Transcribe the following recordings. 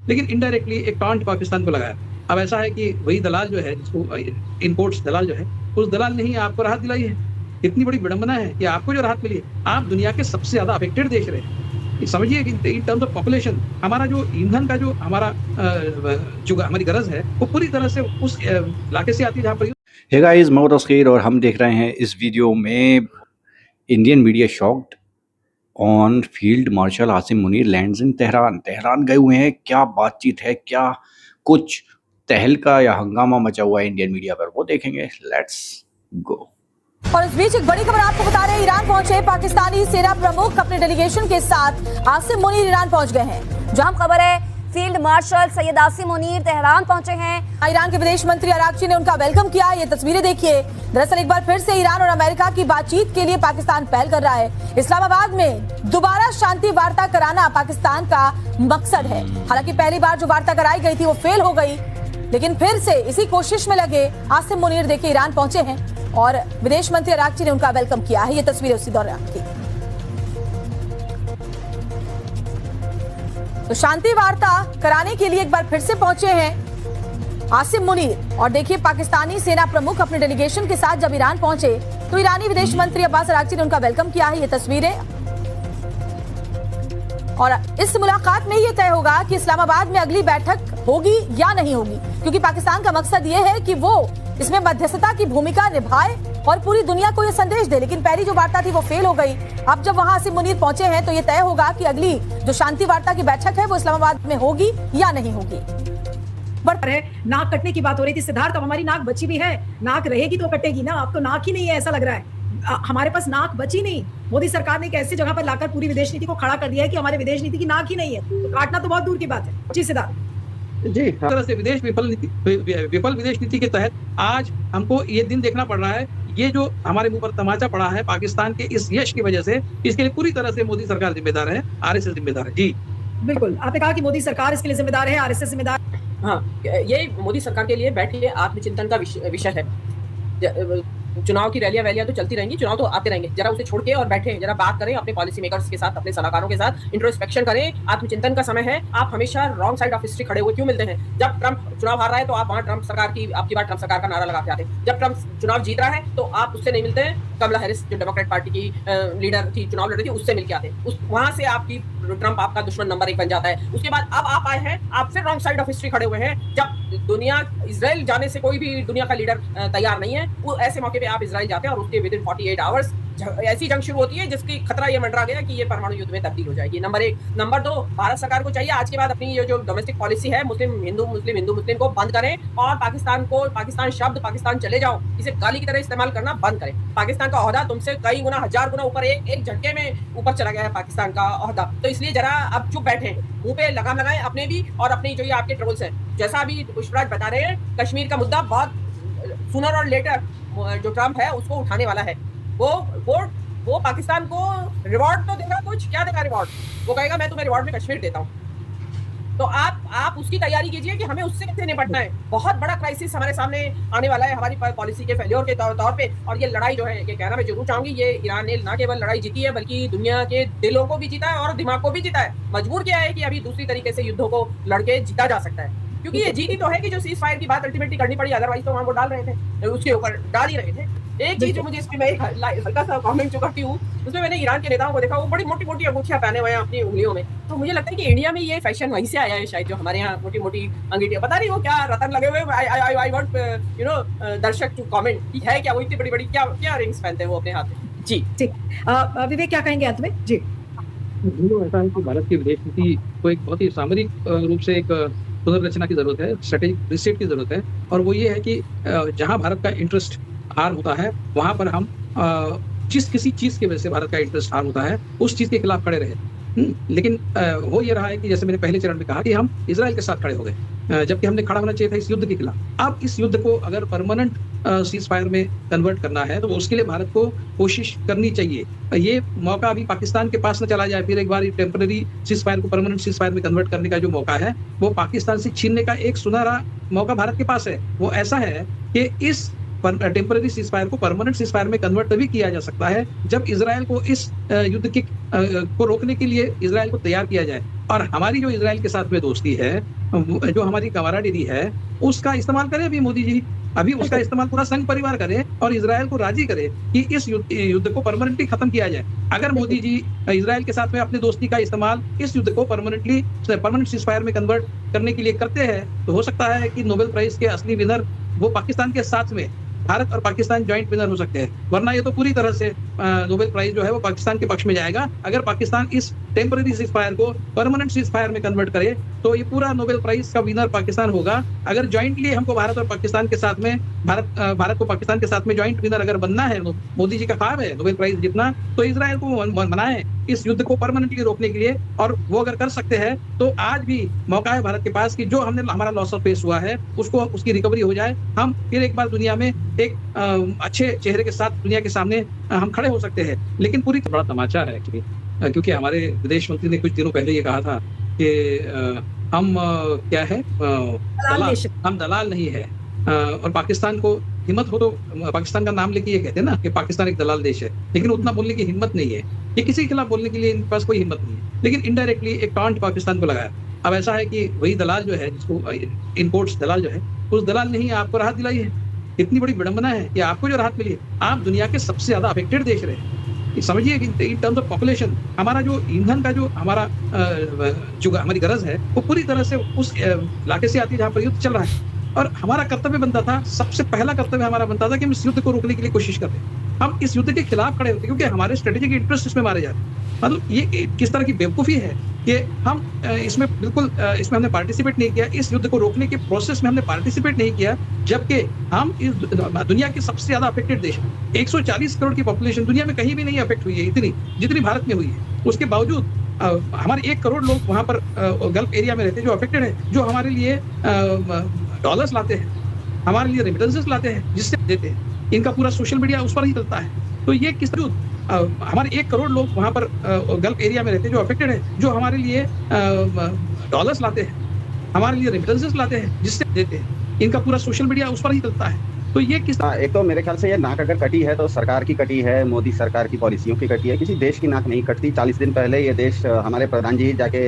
लेकिन इनडायरेक्टली एक टॉन्ट पाकिस्तान को लगाया। अब ऐसा है कि वही दलाल जो है, जिसको इम्पोर्ट्स दलाल जो है, उस दलाल ने ही आपको राहत दिलाई है। इतनी बड़ी विडंबना है कि आपको जो राहत मिली है, आप दुनिया के सबसे ज़्यादा अफेक्टेड देश रहे हैं। समझिए कि इन टर्म्स ऑफ पॉपुलेशन हमारा जो ईंधन का जो हमारा जो हमारी गरज है, वो पूरी तरह से उस इलाके से आती है जहाँ पर। हे गाइस, मैं तस्कीर और हम देख रहे हैं इस वीडियो में Indian media shocked on field marshal Asim Munir lands in Tehran गए हुए हैं। क्या बातचीत है, क्या कुछ तहलका या हंगामा मचा हुआ है इंडियन मीडिया पर, वो देखेंगे। Let's go. और इस बीच एक बड़ी खबर आपको बता रहे हैं, ईरान पहुंचे पाकिस्तानी सेना प्रमुख अपने डेलीगेशन के साथ। आसिम मुनीर ईरान पहुंच गए हैं। जहां खबर है field marshal Syed Asim Munir Tehran पहुंचे हैं। ईरान के विदेश मंत्री अरागची ने उनका वेलकम किया। ये तस्वीरें देखिए। दरअसल एक बार फिर से ईरान और अमेरिका की बातचीत के लिए पाकिस्तान पहल कर रहा है। इस्लामाबाद में दोबारा शांति वार्ता कराना पाकिस्तान का मकसद है। हालांकि पहली बार जो वार्ता कराई गई थी वो फेल हो गई, लेकिन फिर से इसी कोशिश में लगे आसिम मुनीर देखिए ईरान पहुंचे हैं और विदेश मंत्री अरागची ने उनका वेलकम किया है। ये तस्वीरें उसी दौरान की। तो शांति वार्ता कराने के लिए एक बार फिर से पहुंचे हैं आसिम मुनीर। और देखिए पाकिस्तानी सेना प्रमुख अपने डेलीगेशन के साथ जब ईरान पहुंचे तो ईरानी विदेश मंत्री अब्बास अरागची ने उनका वेलकम किया है। ये तस्वीरें। और इस मुलाकात में ये तय होगा कि इस्लामाबाद में अगली बैठक होगी या नहीं होगी, क्योंकि पाकिस्तान का मकसद ये है कि वो इसमें मध्यस्थता की भूमिका निभाए और पूरी दुनिया को ये संदेश दे। लेकिन पहली जो वार्ता थी वो फेल हो गई। अब जब वहां आसिम मुनीर पहुंचे हैं तो ये तय होगा कि अगली जो शांति वार्ता की बैठक है वो इस्लामाबाद में होगी या नहीं होगी। नाक कटने की बात हो रही थी सिद्धार्थ, अब हमारी नाक बची भी है। नाक रहेगी तो कटेगी ना, अब तो नाक ही नहीं है ऐसा लग रहा है। हमारे पास नाक बची नहीं। मोदी सरकार ने एक ऐसी जगह पर लाकर पूरी विदेश नीति को खड़ा कर दिया है कि हमारे विदेश नीति की नाक ही नहीं है, तो काटना तो बहुत दूर की बात है। जी सिद्धार्थ जी, इस तरह से विफल विदेश नीति के तहत आज हमको ये दिन देखना पड़ रहा है। ये जो हमारे मुंह पर तमाचा पड़ा है पाकिस्तान के इस यश की वजह से, इसके लिए पूरी तरह से मोदी सरकार जिम्मेदार है, आरएसएस जिम्मेदार है। जी बिल्कुल, आपने कहा कि मोदी सरकार इसके लिए जिम्मेदार है, आरएसएस जिम्मेदार। हाँ, ये मोदी सरकार के लिए बैठे आत्मचिंतन का विषय है। चुनाव की रैलियां तो चलती रहेंगी, चुनाव तो आते रहेंगे। जरा उसे छोड़ के और बैठे, जरा बात करें अपने पॉलिसी मेकर्स के साथ, अपने सलाहकारों के साथ, इंट्रोस्पेक्शन करें। आत्मचिंतन का समय है। आप हमेशा रॉन्ग साइड ऑफ हिस्ट्री खड़े हुए क्यों मिलते हैं? जब ट्रंप चुनाव हार रहा है तो आप वहां ट्रंप सरकार की, आपकी बार ट्रंप सरकार का नारा लगा के आते हैं। जब ट्रंप चुनाव जीत रहा है तो आप उससे नहीं मिलते हैं। कमला हैरिस जो डेमोक्रेट पार्टी की लीडर थी, चुनाव लड़ रही थी, उससे मिलकर आते हैं। वहां से आपकी ट्रंप आपका दुश्मन नंबर 1 बन जाता है। उसके बाद अब आप आए हैं, आप फिर रॉन्ग साइड ऑफ हिस्ट्री खड़े हुए हैं। जब दुनिया इजराइल जाने से कोई भी दुनिया का लीडर तैयार नहीं है, वो ऐसे मौके पे आप इजराइल जाते हैं और उसके विदिन 48 आवर्स ऐसी जंग शुरू होती है जिसकी खतरा ये मंडरा गया कि ये परमाणु युद्ध में तब्दील हो जाएगी। नंबर 1। नंबर 2, भारत सरकार को चाहिए आज के बाद अपनी ये जो डोमेस्टिक पॉलिसी है, मुस्लिम हिंदू को बंद करें और पाकिस्तान शब्द, पाकिस्तान चले जाओ, इसे गाली की तरह इस्तेमाल करना बंद करें। पाकिस्तान का ओहदा तुमसे कई गुना, 1000 गुना ऊपर, एक झटके में ऊपर चला गया है पाकिस्तान का ओहदा। तो इसलिए जरा अब चुप बैठे, मुंह पे लगाम लगाएं अपने भी और अपनी जो ये आपके ट्रबल्स हैं। जैसा अभी पुष्पराज बता रहे हैं, कश्मीर का मुद्दा बहुत सूनर और लेटर जो ट्रंप है उसको उठाने वाला है। वो पाकिस्तान को रिवॉर्ड तो देगा, कुछ क्या देगा रिवॉर्ड? वो कहेगा मैं तुम्हें रिवॉर्ड में कश्मीर देता हूँ। तो आप उसकी तैयारी कीजिए कि हमें उससे कैसे निपटना है। बहुत बड़ा क्राइसिस हमारे सामने आने वाला है हमारी पॉलिसी के फेल्योर के तौर पे। और ये लड़ाई जो है, ये कहना मैं जरूर चाहूंगी, ये ईरान ने ना केवल लड़ाई जीती है बल्कि दुनिया के दिलों को भी जीता है और दिमाग को भी जीता है। मजबूर किया है कि अभी दूसरी तरीके से युद्धों को लड़के जीता जा सकता है, क्योंकि ये जीती तो है कि जो सीज फायर की बात अल्टीमेटली करनी पड़ी, अदरवाइज तो वहां वो डाल रहे थे, उसके ऊपर डाल ही रहे थे। एक चीज जो मुझे इसमें मैं हल्का सा कमेंट जो करती हूँ, उसमें मैंने ईरान के नेताओं को देखा, वो बड़ी मोटी मोटी अंगूठियां पहने हुए हैं अपनी उंगलियों में। तो मुझे लगता है कि इंडिया में ये फैशन वहीं से आया है शायद, जो हमारे यहाँ मोटी मोटी अंगूठियां, पता नहीं वो क्या रतन लगे हुए। आई वांट दर्शक टू कमेंट, है क्या वो इतनी बड़ी बड़ी क्या रिंग्स पहनते हैं वो अपने हाथ में? जी ठीक, विवेक क्या कहेंगे अंत में? जी ऐसा है कि भारत की विदेश नीति को एक बहुत ही सामरिक रूप से एक पुनर्रचना की जरूरत है, स्ट्रेटेजिक रिसेट की जरूरत है। और वो ये है कि जहां भारत का इंटरेस्ट हार होता है वहां पर हम किसी चीज की वजह से भारत का इंटरेस्ट हार होता है उस चीज के खिलाफ खड़े रहे। लेकिन हो ये रहा है कि जैसे मैंने पहले चरण में कहा कि हम इजराइल के साथ खड़े हो गए, जबकि हमने खड़ा होना चाहिए था इस युद्ध के खिलाफ। अब इस युद्ध को अगर परमानेंट सीज फायर में कन्वर्ट करना है तो उसके लिए भारत को कोशिश करनी चाहिए। ये मौका अभी पाकिस्तान के पास न चला जाए, फिर एक बार टेम्पररी सीज फायर को परमानेंट सीज फायर में कन्वर्ट करने का जो मौका है वो पाकिस्तान से छीनने का एक सुनहरा मौका भारत के पास है। वो ऐसा है कि इस टेम्पररी सीजफायर को परमानेंट सीजफायर में कन्वर्ट तभी किया जा सकता है जब इजराइल को इस युद्ध के को रोकने के लिए इजराइल को तैयार किया जाए। और हमारी जो इजराइल के साथ में दोस्ती है, जो हमारी कमाराडेरी है, उसका इस्तेमाल करें अभी मोदी जी, अभी उसका इस्तेमाल पूरा संघ परिवार करे और इजराइल को राजी करे कि इस युद्ध को परमानेंटली खत्म किया जाए। अगर मोदी जी इजराइल के साथ में अपनी दोस्ती का इस्तेमाल इस युद्ध को परमानेंट सीजफायर में कन्वर्ट करने के लिए करते हैं, तो हो सकता है कि नोबेल प्राइज के असली विनर वो पाकिस्तान के साथ में भारत और पाकिस्तान जॉइंट विनर हो सकते हैं। वरना ये तो पूरी तरह से नोबेल प्राइज जो है वो पाकिस्तान के पक्ष में जाएगा। अगर पाकिस्तान इस टेम्पररी सीजफायर को परमानेंट सीजफायर में कन्वर्ट करे तो ये पूरा नोबेल प्राइज का विनर पाकिस्तान होगा। अगर जॉइंटली हमको भारत और पाकिस्तान के साथ में भारत को पाकिस्तान के साथ में जॉइंट विनर अगर बनना है, मोदी जी का ख्वाब है नोबेल प्राइज जीतना, तो इजराइल को बनाए इस युद्ध को परमानेंटली रोकने के लिए। और वो अगर कर सकते हैं तो आज भी मौका है भारत के पास कि जो हमने हमारा लॉस ऑफ फेस हुआ है उसकी रिकवरी हो जाए। हम फिर एक बार दुनिया में एक अच्छे चेहरे के साथ दुनिया के सामने हम खड़े हो सकते हैं। लेकिन पूरी बड़ा तमाचा है क्योंकि हमारे विदेश मंत्री ने कुछ दिनों पहले ये कहा था कि हम क्या है हम दलाल नहीं है। और पाकिस्तान को हिम्मत हो तो पाकिस्तान का नाम लेके ये कहते हैं ना कि पाकिस्तान एक दलाल देश है, लेकिन उतना बोलने की हिम्मत नहीं है। ये किसी के खिलाफ बोलने के लिए इनके पास कोई हिम्मत नहीं है, लेकिन इनडायरेक्टली एक टॉन्ट पाकिस्तान को लगाया। अब ऐसा है कि वही दलाल जो है, जिसको इम्पोर्ट्स दलाल जो है, उस दलाल ने ही आपको राहत दिलाई है। इतनी बड़ी विडंबना है कि आपको जो राहत मिली है, आप दुनिया के सबसे ज्यादा अफेक्टेड देश रहे। समझिए कि इन टर्म्स ऑफ पॉपुलेशन हमारा जो ईंधन का जो हमारा जो हमारी गरज है वो पूरी तरह से उस इलाके से आती है जहाँ पर युद्ध चल रहा है। और हमारा कर्तव्य बनता था, सबसे पहला कर्तव्य हमारा बनता था कि हम इस युद्ध को रोकने के लिए कोशिश करते हैं। हम इस युद्ध के खिलाफ खड़े होते क्योंकि हमारे स्ट्रेटेजिक इंटरेस्ट इसमें मारे जाते हैं। मतलब ये किस तरह की बेवकूफ़ी है कि हम इसमें बिल्कुल इसमें हमने पार्टिसिपेट नहीं किया, इस युद्ध को रोकने के प्रोसेस में हमने पार्टिसिपेट नहीं किया, जबकि हम इस दुनिया के सबसे ज़्यादा अफेक्टेड देश हैं। 140 करोड़ की पॉपुलेशन दुनिया में कहीं भी नहीं अफेक्ट हुई है इतनी जितनी भारत में हुई है। उसके बावजूद हमारे 1 करोड़ लोग वहाँ पर गल्फ एरिया में रहते हैं जो अफेक्टेड है, जो हमारे लिए डॉलर्स लाते हैं, हमारे लिए रेमिटेंसेस लाते हैं, जिससे देते हैं। इनका पूरा सोशल मीडिया उस पर ही चलता है। तो ये किस हमारे 1 करोड़ लोग वहाँ पर गल्फ एरिया में रहते हैं जो अफेक्टेड है, जो हमारे लिए डॉलर्स लाते हैं, हमारे लिए रेमिटेंसेस लाते हैं, जिससे देते हैं। इनका पूरा सोशल मीडिया उस पर ही चलता है। तो ये किस एक तो मेरे ख्याल से ये नाक अगर कटी है तो सरकार की कटी है, मोदी सरकार की पॉलिसियों की कटी है, किसी देश की नाक नहीं कटती। 40 दिन पहले ये देश हमारे प्रधान जी जाके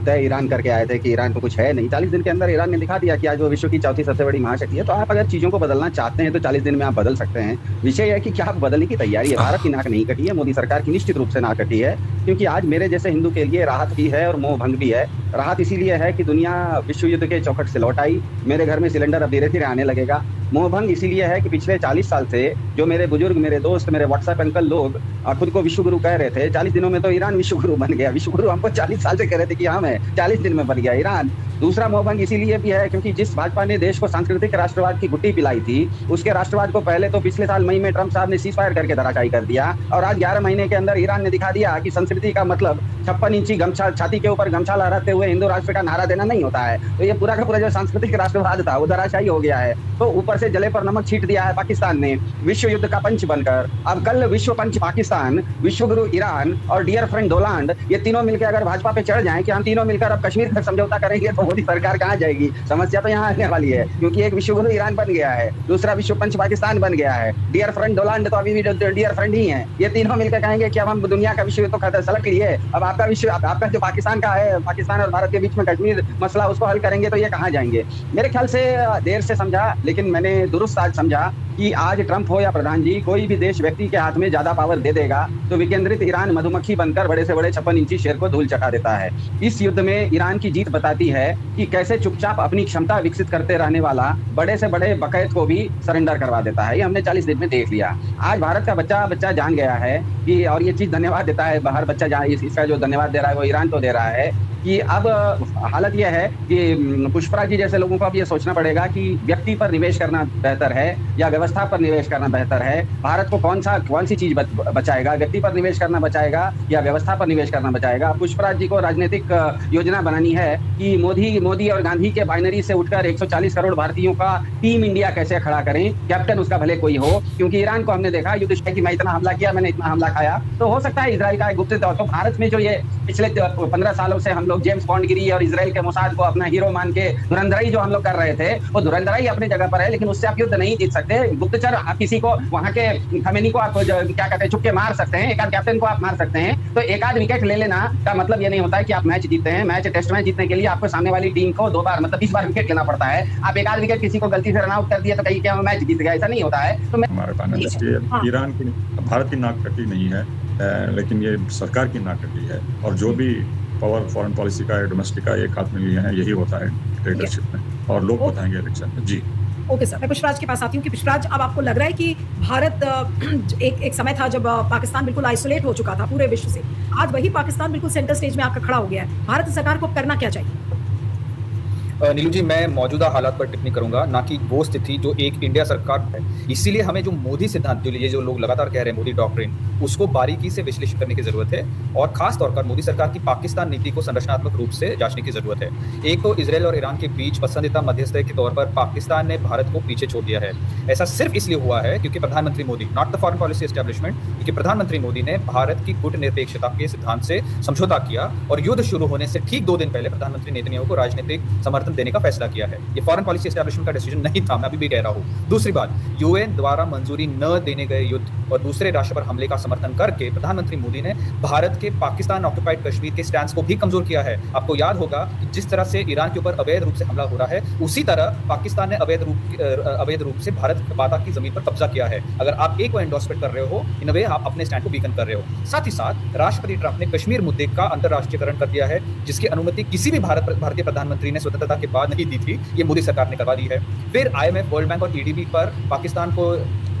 तय ईरान करके आए थे कि ईरान को कुछ है नहीं। 40 दिन के अंदर ईरान ने दिखा दिया कि आज वो विश्व की चौथी सबसे बड़ी महाशक्ति है। तो आप अगर चीज़ों को बदलना चाहते हैं तो 40 दिन में आप बदल सकते हैं। विषय है कि क्या आप बदलने की तैयारी है। भारत की नाक नहीं कटी है, मोदी सरकार की निश्चित रूप से नाक कटी है, क्योंकि आज मेरे जैसे हिंदू के लिए राहत भी है और मोह भंग भी है। राहत इसीलिए है कि दुनिया विश्व युद्ध के चौखट से लौट आई, मेरे घर में सिलेंडर अब धीरे धीरे आने लगेगा। मोह भंग इसीलिए है कि पिछले 40 साल से जो मेरे बुजुर्ग, मेरे दोस्त, मेरे व्हाट्सएप अंकल लोग खुद को विश्व गुरु कह रहे थे, 40 दिनों में तो ईरान विश्व गुरु बन गया। विश्व गुरु हमको 40 साल से कह रहे थे कि हम है, 40 दिन में बन गया ईरान। दूसरा मोह भंग इसीलिए भी है क्योंकि जिस भाजपा ने देश को सांस्कृतिक राष्ट्रवाद की गुट्टी पिलाई थी, उसके राष्ट्रवाद को पहले तो पिछले साल मई में ट्रंप साहब ने सीजफायर करके धराशायी कर दिया, और आज 11 महीने के अंदर ईरान ने दिखा दिया कि संस्कृति का मतलब 56 इंची गमछा, छाती के ऊपर गमछा लहराते हुए हिंदू राष्ट्र का नारा देना नहीं होता है। तो ये पूरा का पूरा जो सांस्कृतिक राष्ट्रवाद था वो धराशायी हो गया है। तो ऊपर से जले पर नमक छीट दिया है पाकिस्तान ने विश्व युद्ध का पंच बनकर। अब कल विश्व पंच पाकिस्तान, विश्व गुरु ईरान और डियर फ्रेंड डोनाल्ड, ये तीनों मिलकर अगर भाजपा पे चढ़ जाएं कि हम तीनों मिलकर अब कश्मीर का समझौता करेंगे, तो मोदी सरकार कहाँ जाएगी। समस्या तो यहाँ आने वाली है, क्योंकि एक विश्व गुरु ईरान बन गया है, दूसरा विश्व पंच पाकिस्तान बन गया है, डियर फ्रेंड डोनाल्ड तो अभी भी डियर फ्रेंड ही है। ये तीनों मिलकर कहेंगे कि अब हम दुनिया का विश्व तो सलट लिए, अब आपका विश्व, आपका जो पाकिस्तान का है, पाकिस्तान और भारत के बीच में कश्मीर मसला, उसको हल करेंगे, तो ये कहाँ जाएंगे। मेरे ख्याल से देर से समझा, लेकिन मैंने दुरुस्त आज समझा कि आज ट्रंप हो या प्रधान जी, कोई भी देश व्यक्ति के हाथ में ज्यादा पावर दे देगा तो विकेंद्रित ईरान मधुमक्खी बनकर बड़े से बड़े 56 इंची शेर को धूल चटा देता है। इस युद्ध में ईरान की जीत बताती है कि कैसे चुपचाप अपनी क्षमता विकसित करते रहने वाला बड़े से बड़े बकैत को भी सरेंडर करवा देता है। ये हमने 40 दिन में देख लिया। आज भारत का बच्चा जान गया है कि, और ये चीज धन्यवाद देता है, हर बच्चा इसका जो धन्यवाद दे रहा है वो ईरान को दे रहा है कि अब हालत यह है कि पुष्पराज जी जैसे लोगों को अब ये सोचना पड़ेगा कि व्यक्ति पर निवेश करना बेहतर है या व्यवस्था पर निवेश करना बेहतर है। भारत को कौन सी चीज बचाएगा, व्यक्ति पर निवेश करना बचाएगा या व्यवस्था पर निवेश करना बचाएगा। पुष्पराज जी को राजनीतिक योजना बनानी है कि मोदी और गांधी के बाइनरी से उठकर 140 करोड़ भारतीयों का टीम इंडिया कैसे खड़ा करें, कैप्टन उसका भले कोई हो। क्योंकि ईरान को हमने देखा युद्ध कि मैं इतना हमला किया, मैंने इतना हमला खाया, तो हो सकता है इजराइल का गुप्त तौर पर भारत में जो ये पिछले 15 सालों से हम लोग जेम्स बॉन्डगिरी और इजराइल के मोसाद को अपना हीरो मान के धुरंधराई जो हम लोग कर रहे थे, वो धुरंधराई अपनी जगह पर है, लेकिन उससे आप युद्ध नहीं जीत सकते। गुप्तचर आप किसी को वहां के खमेनी को आप क्या कहते हैं चुपके मार सकते हैं, एक आध कैप्टन को आप मार सकते हैं। तो एक आध विकेट ले लेना का मतलब ये नहीं होता है कि आप मैच जीतते हैं। मैच टेस्ट मैच जीतने के लिए आपको सामने वाली टीम को 2 बार मतलब 20 बार विकेट लेना पड़ता है। आप एक आध विकेट किसी को गलती से रन आउट कर दिया तो कहीं क्या मैच जीत गया, ऐसा नहीं होता है। तो हमारे पास ईरान की भारत की नाक कटी नहीं है, लेकिन ये सरकार की नाक कटी है। और जो भी पावर फॉरेन पॉलिसी का डोमेस्टिक का एक हाथ में लिए हैं, यही होता है लीडरशिप में, और लोग बताएंगे इलेक्शन में। जी ओके सर, मैं पुष्पराज के पास आती हूँ कि पुष्पराज, अब आपको लग रहा है कि भारत एक समय था जब पाकिस्तान बिल्कुल आइसोलेट हो चुका था पूरे विश्व से, आज वही पाकिस्तान बिल्कुल सेंटर स्टेज में आकर खड़ा हो गया है। भारत सरकार को करना क्या चाहिए? नीलू जी, मैं मौजूदा हालात पर टिप्पणी करूंगा, ना कि वो स्थिति जो एक इंडिया सरकार है। इसीलिए हमें जो मोदी सिद्धांत, ये जो लोग लगातार कह रहे हैं मोदी डॉक्ट्रिन, उसको बारीकी से विश्लेषण करने की जरूरत है, और खास तौर पर मोदी सरकार की पाकिस्तान नीति को संरचनात्मक रूप से जांचने की जरूरत है। एक तो इजराइल और ईरान के बीच पसंदीदा मध्यस्थ के तौर पर पाकिस्तान ने भारत को पीछे छोड़ दिया है। ऐसा सिर्फ इसलिए हुआ है क्योंकि प्रधानमंत्री Modi, not the foreign policy establishment, क्योंकि प्रधानमंत्री मोदी ने भारत की कूटनिरपेक्षता के सिद्धांत से समझौता किया और युद्ध शुरू होने से ठीक 2 दिन पहले प्रधानमंत्री नेतन्याहू को राजनीतिक समर्थन देने का फैसला किया है। ये फॉरेन पॉलिसी एस्टैब्लिशमेंट का डिसीजन नहीं था, मैं अभी भी कह रहा हूं। दूसरी बात, यूएन द्वारा मंजूरी न देने गए युद्ध और दूसरे राष्ट्र पर हमले का समर्थन करके प्रधानमंत्री मोदी ने भारत के पाकिस्तान ऑक्युपाइड कश्मीर के स्टैंड को भी कमजोर किया है। आपको याद होगा कि जिस तरह से ईरान के ऊपर अवैध रूप से हमला हो रहा है, उसी तरह पाकिस्तान ने अवैध रूप से भारत बाता की जमीन पर कब्जा किया है। अगर आप एक को एंडोर्समेंट कर रहे हो, इन वे आप अपने स्टैंड को वीकन कर रहे हो। साथ ही साथ राष्ट्रपति ट्रंप ने कश्मीर मुद्दे का अंतर्राष्ट्रीयकरण कर दिया है, जिसकी अनुमति किसी भी भारतीय प्रधानमंत्री ने स्वतंत्रता के बाद नहीं दी थी, ये मोदी सरकार ने करवा दी है। फिर IMF, वर्ल्ड बैंक और EDB पर पाकिस्तान को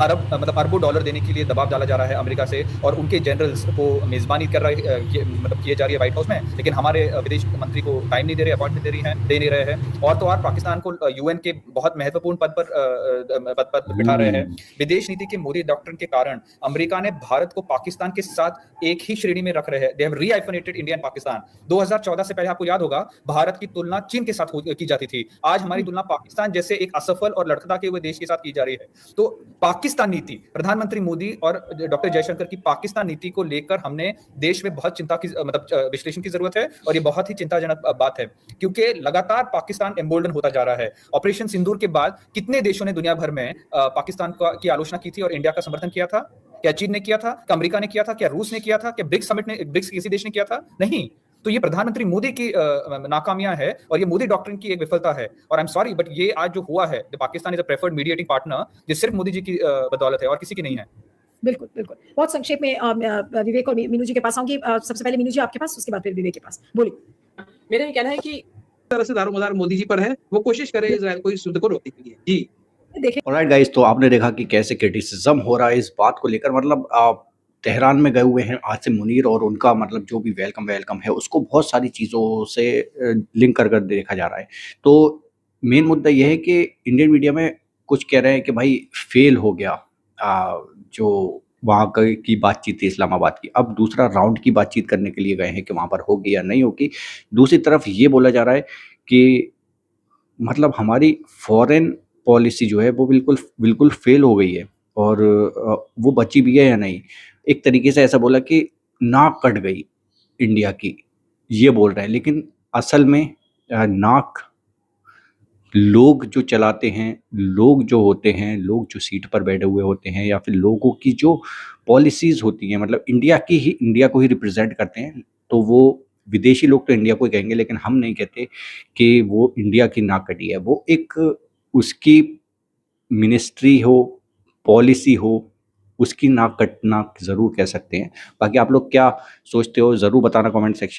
अरबों डॉलर देने के लिए दबाव डाला जा रहा है अमेरिका से, और उनके जनरल्स को मेजबानी किए जा रही है व्हाइट हाउस में, लेकिन हमारे विदेश मंत्री को टाइम नहीं दे रहे, अपॉइंटमेंट दे नहीं रहे हैं। और तो और पाकिस्तान को UN के बहुत महत्वपूर्ण पद पर बिठा रहे हैं। विदेश नीति के मोदी डॉक्ट्रिन के कारण अमेरिका ने भारत को पाकिस्तान के साथ एक ही श्रेणी में रख रहे हैं। They have rehyphenated India and Pakistan. 2014 से पहले आपको याद होगा भारत की तुलना चीन के साथ की जाती थी, आज हमारी तुलना पाकिस्तान जैसे एक असफल और लड़खड़ाते हुए देश के साथ की जा रही है। तो पाकिस्तान नीति, प्रधानमंत्री मोदी और डॉक्टर जयशंकर की पाकिस्तान नीति को लेकर हमने देश में बहुत चिंता की विश्लेषण की जरूरत है, और ये बहुत ही चिंताजनक बात है, क्योंकि लगातार पाकिस्तान एम्बोल्डन होता जा रहा है। ऑपरेशन सिंदूर के बाद कितने देशों ने दुनिया भर में पाकिस्तान की आलोचना की थी और इंडिया का समर्थन किया था? क्या चीन ने किया था? क्या अमेरिका ने किया था? क्या रूस ने किया था? क्या ब्रिक्स किसी देश ने किया था? नहीं। तो ये प्रधानमंत्री मोदी की नाकामियां है, और ये मोदी डॉक्ट्रिन की एक विफलता है। और आई एम सॉरी, बट ये आज जो हुआ है, Pakistan is a preferred mediating partner, ये सिर्फ मोदी जी की बदौलत है और किसी की नहीं है। बिल्कुल बिल्कुल। बहुत संक्षेप में विवेक और मीनू जी के पास आऊंगी। सबसे पहले मीनू जी आपके पास, उसके बाद फिर विवेक के पास। बोलिए। मेरा ये कहना है कि तरह से दारोमदार मोदी जी पर है, वो कोशिश करें इजराइल को इस युद्ध को रोकने के लिए। जी ऑलराइट गाइस, तो आपने देखा कि कैसे क्रिटिसिज्म हो रहा है इस बात को लेकर। मतलब तेहरान में गए हुए हैं आसिम मुनीर, और उनका मतलब जो भी वेलकम है उसको बहुत सारी चीज़ों से लिंक कर देखा जा रहा है। तो मेन मुद्दा यह है कि इंडियन मीडिया में कुछ कह रहे हैं कि भाई फेल हो गया जो वहाँ की बातचीत थी इस्लामाबाद की। अब दूसरा राउंड की बातचीत करने के लिए गए हैं कि वहाँ पर होगी या नहीं होगी। दूसरी तरफ ये बोला जा रहा है कि मतलब हमारी फॉरेन पॉलिसी जो है वो बिल्कुल फेल हो गई है, और वो बची भी है या नहीं। एक तरीके से ऐसा बोला कि नाक कट गई इंडिया की, ये बोल रहे हैं। लेकिन असल में नाक लोग जो चलाते हैं, लोग जो होते हैं, लोग जो सीट पर बैठे हुए होते हैं, या फिर लोगों की जो पॉलिसीज़ होती हैं, मतलब इंडिया को ही रिप्रेजेंट करते हैं। तो वो विदेशी लोग तो इंडिया को ही कहेंगे, लेकिन हम नहीं कहते कि वो इंडिया की नाक कटी है। वो एक उसकी मिनिस्ट्री हो, पॉलिसी हो, उसकी नाक कटना ज़रूर कह सकते हैं। बाकी आप लोग क्या सोचते हो ज़रूर बताना कमेंट सेक्शन